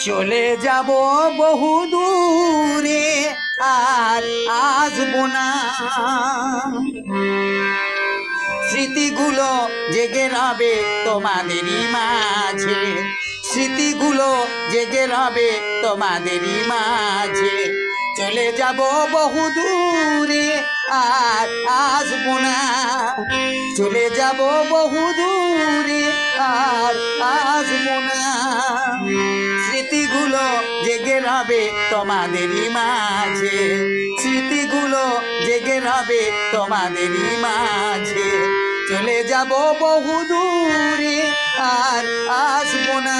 চলে যাব বহু দূরে আর আসবো না। স্মৃতিগুলো জেগে রবে তোমাদেরই মাঝে, স্মৃতিগুলো জেগে রবে তোমাদেরই মাঝে। চলে যাব বহু দূরে আর আসবো না, চলে যাব বহু দূরে আর আসবো না। স্মৃতিগুলো জেগে রবে তোমাদেরই মাঝে, স্মৃতিগুলো জেগে রবে তোমাদেরই মাঝে। চলে যাব বহু দূরে আর আসবো না।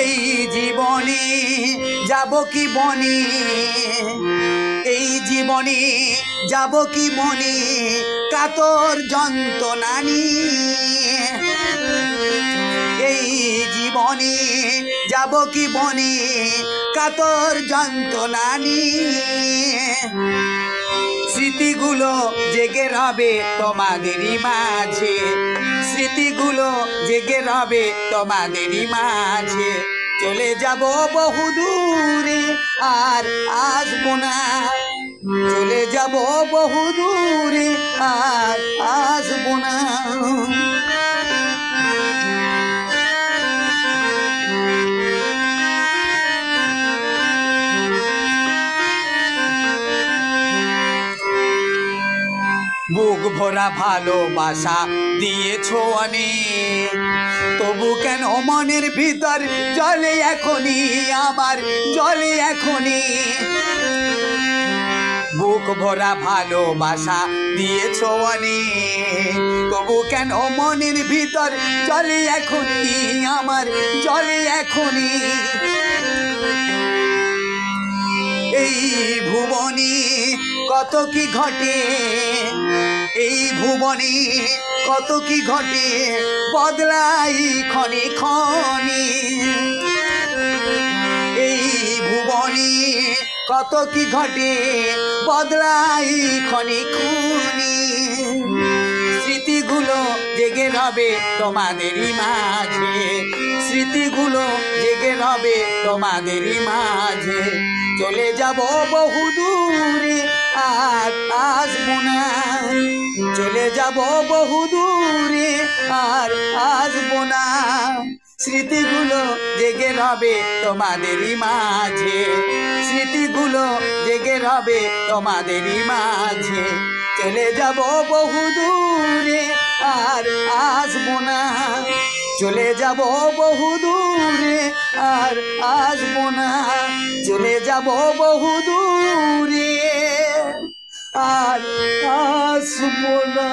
এই জীবনে যাব কি বনে, এই জীবনে যাব কি বনে কাতর যন্ত্রণা নিয়ে। এই জীবনে যাব কি বনে কাতর যন্ত্রণা নিয়ে। স্মৃতিগুলো জেগে রবে তোমাদেরই মাঝে, স্মৃতিগুলো জেগে রবে তোমাদেরই মাঝে। চলে যাব বহু দূরে আর আসবো না, চলে যাব বহু দূরে আর আসবো না। বুক ভরা ভালোবাসা দিয়েছো অনেক, তবু কেন মনের ভিতর জলে এখনই, আমার জলে এখনই। বুক ভরা ভালোবাসা দিয়েছো অনেক, তবু কেন মনের ভিতর জলে এখনই, আমার জলে এখনই। এই ভুবনে কত কি ঘটে, এই ভুবনে কত কি ঘটে বদলাই ক্ষণে ক্ষণে। এই ভুবনে কত কি ঘটে বদলাই ক্ষণে ক্ষণে। স্মৃতিগুলো জেগে রবে তোমাদেরই মাঝে, স্মৃতিগুলো জেগে রবে তোমাদেরই মাঝে। চলে যাব বহু দূরে আর আসবো না, চলে যাব বহু দূরে আর আসবো না। স্মৃতিগুলো জেগে রবে তোমাদেরই মাঝে, স্মৃতিগুলো জেগে রবে তোমাদেরই মাঝে। চলে যাব বহু দূরে আর আসবো না, চলে যাব বহু দূরে আর আসবো না। চলে যাব বহু দূরে আর আসবো না।